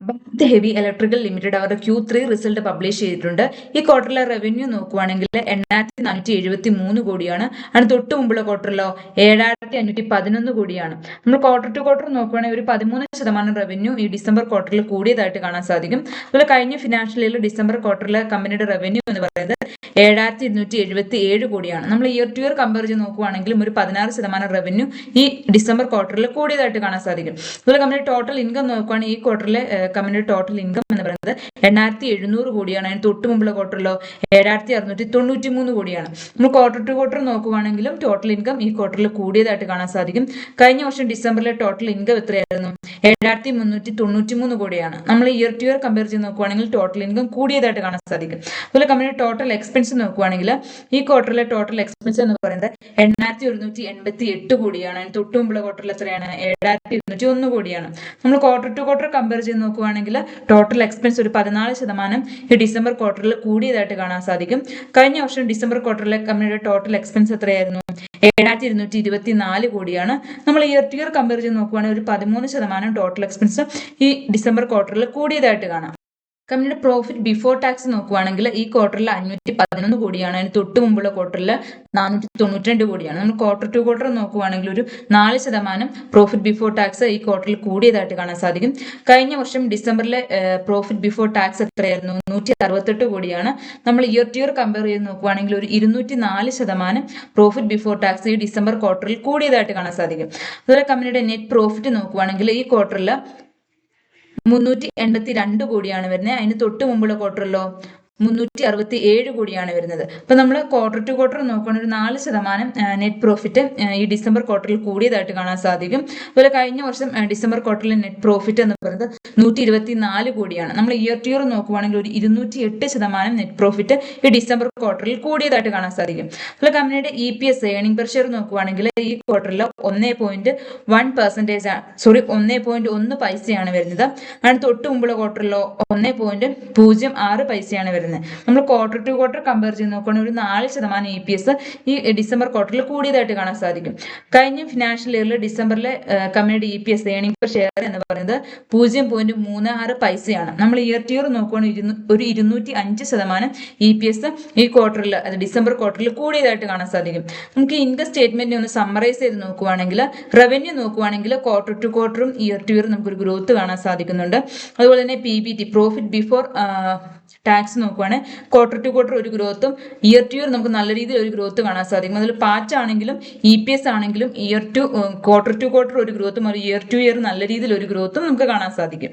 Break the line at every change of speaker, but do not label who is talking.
Bharat heavy electrical limited അവരുടെ Q3 result publish ചെയ്തിട്ടുണ്ട്. ഈ ക്വാർട്ടറിലെ റവന്യൂ നോക്കുവാണെങ്കിൽ 8,473 കോടിയാണ്. അതിന് തൊട്ട് മുമ്പുള്ള ക്വാർട്ടറിലോ 7,511 കോടിയാണ്. നമ്മൾ ക്വാർട്ടർ ടു ക്വാർട്ടർ നോക്കുവാണെങ്കിൽ ഒരു 13% റവന്യൂ ഈ ഡിസംബർ ക്വാർട്ടറിൽ കൂടിയതായിട്ട് കാണാൻ സാധിക്കും. അതുപോലെ കഴിഞ്ഞ ഫിനാൻഷ്യൽ ഇയറിൽ ഡിസംബർ ക്വാർട്ടറിലെ കമ്പനിയുടെ റവന്യൂ എന്ന് പറയുന്നത് 7,277 കോടിയാണ്. നമ്മൾ ഇയർ ടു ഇയർ കമ്പയർ ചെയ്ത് നോക്കുവാണെങ്കിലും ഒരു 16% റവന്യൂ ഈ ഡിസംബർ ക്വാർട്ടറിൽ കൂടിയതായിട്ട് കാണാൻ സാധിക്കും. അതുപോലെ കമ്പനി ടോട്ടൽ ഇൻകം നോക്കുവാണെങ്കിൽ ഈ ക്വാർട്ടറിലെ കമ്പനിയുടെ ടോട്ടൽ ഇൻകം എന്ന് പറയുന്നത് 8,700 കോടിയാണ്. അതിന് തൊട്ട് മുമ്പുള്ള ക്വാർട്ടറിലോ 7,693 കോടിയാണ്. നമ്മൾ ക്വാർട്ടർ ടു ക്വാർട്ടർ നോക്കുവാണെങ്കിലും ടോട്ടൽ ഇൻകം ഈ ക്വാർട്ടറിൽ കൂടിയതായിട്ട് കാണാൻ സാധിക്കും. കഴിഞ്ഞ വർഷം ഡിസംബറിലെ ടോട്ടൽ ഇൻകം എത്രയായിരുന്നു? 7,393 കോടിയാണ്. നമ്മൾ ഇയർ ടു ഇയർ കമ്പയർ ചെയ്ത് നോക്കുവാണെങ്കിൽ ടോട്ടൽ ഇൻകം കൂടിയതായിട്ട് കാണാൻ സാധിക്കും. അതുപോലെ കമ്പനിയുടെ ടോട്ടൽ എക്സ്പെൻസ് നോക്കുവാണെങ്കിൽ ഈ ക്വാർട്ടറിലെ ടോട്ടൽ എക്സ്പെൻസ് എന്ന് പറയുന്നത് 8,188 കോടിയാണ്. അതിന് തൊട്ട് മുമ്പുള്ള ക്വാർട്ടറിൽ എത്രയാണ്? 7,201 കോടിയാണ്. നമ്മൾ ക്വാർട്ടർ ടു ക്വാർട്ടർ കമ്പയർ ചെയ്ത് നോക്കുവാണെങ്കിൽ ടോട്ടൽ എക്സ്പെൻസ് ഒരു 14% ഈ ഡിസംബർ ക്വാർട്ടറിൽ കൂടിയതായിട്ട് കാണാൻ സാധിക്കും. കഴിഞ്ഞ വർഷം ഡിസംബർ ക്വാർട്ടറിലെ കമ്പനിയുടെ ടോട്ടൽ എക്സ്പെൻസ് എത്രയായിരുന്നു? 7,224 കോടിയാണ്. നമ്മൾ ഇയർ ടു ഇയർ കമ്പയർ ചെയ്ത് നോക്കുവാണെങ്കിൽ ഒരു 13% ടോട്ടൽ എക്സ്പെൻസ് ഈ ഡിസംബർ ക്വാർട്ടറിൽ കൂടിയതായിട്ട് കാണാം. കമ്പനിയുടെ പ്രോഫിറ്റ് ബിഫോർ ടാക്സ് നോക്കുവാണെങ്കിൽ ഈ ക്വാർട്ടറിൽ 511 കോടിയാണ്. അതിന് തൊട്ട് മുമ്പുള്ള ക്വാർട്ടറിൽ 492 കോടിയാണ്. നമ്മൾ ക്വാർട്ടർ ടു ക്വാർട്ടർ നോക്കുവാണെങ്കിൽ ഒരു 4% പ്രോഫിറ്റ് ബിഫോർ ടാക്സ് ഈ ക്വാർട്ടറിൽ കൂടിയതായിട്ട് കാണാൻ സാധിക്കും. കഴിഞ്ഞ വർഷം ഡിസംബറിലെ പ്രോഫിറ്റ് ബിഫോർ ടാക്സ് എത്രയായിരുന്നു? 168 കോടിയാണ്. നമ്മൾ ഇയർ ടു ഇയർ കമ്പയർ ചെയ്ത് നോക്കുവാണെങ്കിൽ ഒരു 204% പ്രോഫിറ്റ് ബിഫോർ ടാക്സ് ഈ ഡിസംബർ ക്വാർട്ടറിൽ കൂടിയതായിട്ട് കാണാൻ സാധിക്കും. അതുപോലെ കമ്പനിയുടെ നെറ്റ് പ്രോഫിറ്റ് നോക്കുവാണെങ്കിൽ ഈ ക്വാർട്ടറിൽ 382 കോടിയാണ് വരുന്നത്. അതിന് തൊട്ട് മുമ്പുള്ള ക്വാർട്ടറിലോ 367 കോടിയാണ് വരുന്നത്. അപ്പൊ നമ്മൾ ക്വാർട്ടർ ടു ക്വാർട്ടർ നോക്കുകയാണെങ്കിൽ ഒരു 4% നെറ്റ് പ്രോഫിറ്റ് ഈ ഡിസംബർ ക്വാർട്ടറിൽ കൂടിയതായിട്ട് കാണാൻ സാധിക്കും. അതുപോലെ കഴിഞ്ഞ വർഷം ഡിസംബർ ക്വാർട്ടറിലെ നെറ്റ് പ്രോഫിറ്റ് എന്ന് പറയുന്നത് 124 കോടിയാണ്. നമ്മൾ ഇയർ ടു ഇയർ നോക്കുവാണെങ്കിൽ ഒരു 208% നെറ്റ് പ്രോഫിറ്റ് ഈ ഡിസംബർ ക്വാർട്ടറിൽ കൂടിയതായിട്ട് കാണാൻ സാധിക്കും. അതുപോലെ കമ്പനിയുടെ EPS ഏർണിംഗ് പെർ ഷെയർ നോക്കുവാണെങ്കിൽ ഈ ക്വാർട്ടറിൽ 1.1 പൈസയാണ് വരുന്നത്. അതിന് തൊട്ട് മുമ്പുള്ള ക്വാർട്ടറിലോ 1.06 പൈസയാണ് വരുന്നത്. നമ്മൾ ക്വാർട്ടർ ടു ക്വാർട്ടർ കമ്പയർ ചെയ്ത് നോക്കുകയാണെങ്കിൽ ഒരു 4% EPS ഈ ഡിസംബർ ക്വാർട്ടറിൽ കൂടിയതായിട്ട് കാണാൻ സാധിക്കും. കഴിഞ്ഞ ഫിനാൻഷ്യൽ ഇയറിൽ ഡിസംബറിലെ കമ്പനിയുടെ EPS ഏർണിംഗ് പെർ ഷെയർ എന്ന് പറയുന്നത് 0.36 പൈസയാണ്. നമ്മൾ ഇയർ ടു ഇയർ നോക്കുകയാണെങ്കിൽ ഒരു 205% EPS ഈ ക്വാർട്ടറിൽ അത് ഡിസംബർ ക്വാർട്ടറിൽ കൂടിയതായിട്ട് കാണാൻ സാധിക്കും. നമുക്ക് ഇൻകം സ്റ്റേറ്റ്മെന്റ് ഒന്ന് സമ്മറൈസ് ചെയ്ത് നോക്കുവാണെങ്കിൽ റവന്യൂ നോക്കുവാണെങ്കിൽ ക്വാർട്ടർ ടു ക്വാർട്ടറും ഇയർ ടു ഇയർ നമുക്കൊരു ഗ്രോത്ത് കാണാൻ സാധിക്കുന്നുണ്ട്. അതുപോലെ തന്നെ PBT പ്രോഫിറ്റ് ബിഫോർ ടാക്സ് നോക്കുവാണെങ്കിൽ ക്വാർട്ടർ ടു ക്വാർട്ടർ ഒരു ഗ്രോത്തും ഇയർ ടു ഇയർ നമുക്ക് നല്ല രീതിയിൽ ഒരു ഗ്രോത്ത് കാണാൻ സാധിക്കും. അതിൽ പാറ്റ് ആണെങ്കിലും EPS ആണെങ്കിലും ക്വാർട്ടർ ടു ക്വാർട്ടർ ഒരു ഗ്രോത്തും ഒരു ഇയർ ടു ഇയർ നല്ല രീതിയിൽ ഒരു ഗ്രോത്തും നമുക്ക് കാണാൻ സാധിക്കും.